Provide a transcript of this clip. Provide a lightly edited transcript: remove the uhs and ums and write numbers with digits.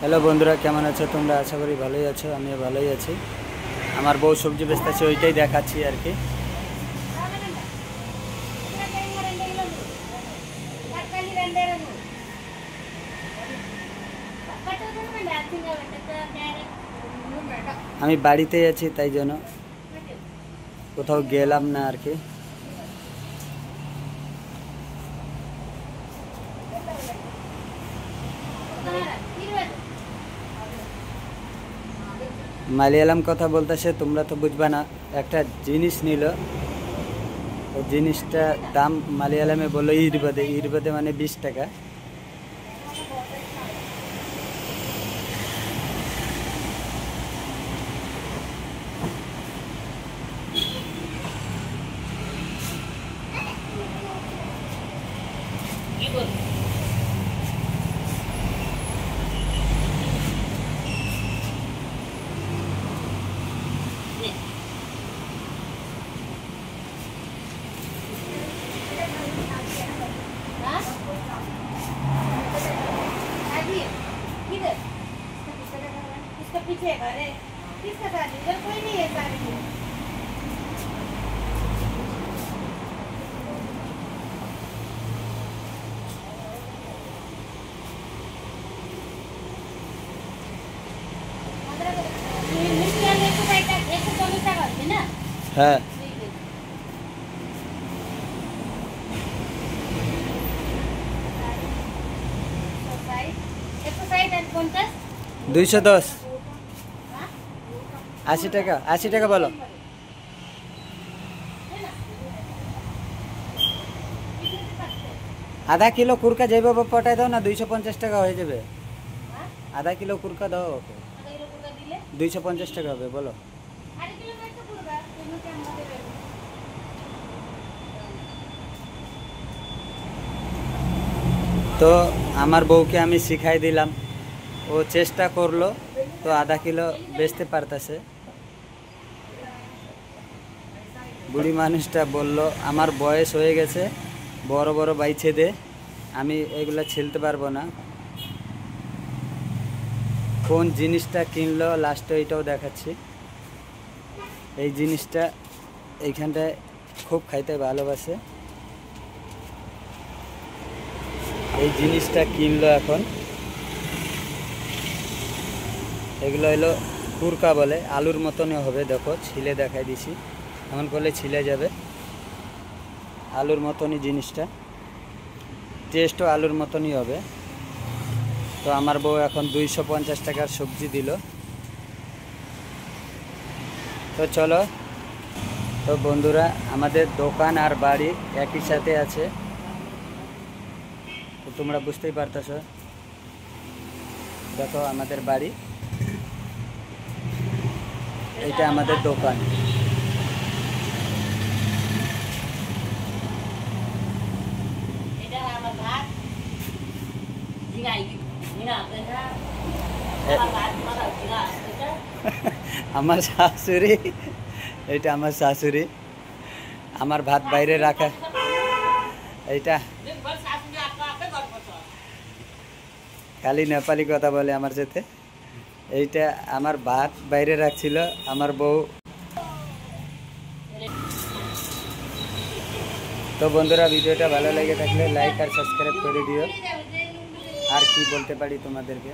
Hello बंधुरा केमन आछो तोमरा आशा करी भालोई आछो आमिও भालोई आছি। আমার বউ সবজি বেচতেছে ওইটাই দেখাচ্ছি আর কি। আমি বাড়িতেই আছি তাই জন্য কোথাও গেলাম না আর কি। মালয়ালম কথা বলতেছে তোমরা তো বুঝবা না। একটা জিনিস নিল ও জিনিসটা দাম মালয়ালমে বললো ইরবাদে, ইরবাদে মানে 20 টাকা। पीछे अरे किसका शादी इधर कोई नहीं है शादी हाँ 210 80 টাকা বলো। आधा किलो कुरका যাইবে পটাই দাও না 250 টাকা হয়ে যাবে। आधा किलो कुरका দাও ওকে 250 টাকা হবে বলো। তো আমার বউকে আমি শিখাই দিলাম, ও চেষ্টা করলো তো आधा किलो বেচতে পারতেছে। বুড়ি মানুষটা বলল আমার বয়স হয়ে গেছে, বড় বড় বাইছে দে, আমি এগুলা ছিলতে পারবো না। কোন জিনিসটা কিনলো লাস্টে এটাও দেখাচ্ছি। এই জিনিসটা এইখানটায় খুব খাইতে ভালোবাসে। এই জিনিসটা কিনলো এখন। এগুলো হলো কুরকা বলে, আলুর মতনই হবে, দেখো ছিলে দেখাই দিছি, এমন করলে ছিলে যাবে। আলুর মতনই জিনিসটা, টেস্টও আলুর মতনই হবে। তো আমার বউ এখন 250 টাকার সবজি দিল। তো চলো, তো বন্ধুরা আমাদের দোকান আর বাড়ি একই সাথে আছে, তো তোমরা বুঝতেই পারতেছ। দেখো আমাদের বাড়ি, এটা আমাদের দোকান। আমার শাশুড়ি, এটা আমার শাশুড়ি। আমার ভাত বাইরে রাখা, এইটা খালি নেপালি কথা বলে আমার সাথে। এইটা আমার ভাত বাইরে রাখছিল আমার বউ। তো বন্ধুরা ভিডিওটা ভালো লেগে থাকলে লাইক আর সাবস্ক্রাইব করে দিও। আর কি বলতে পারি তোমাদেরকে।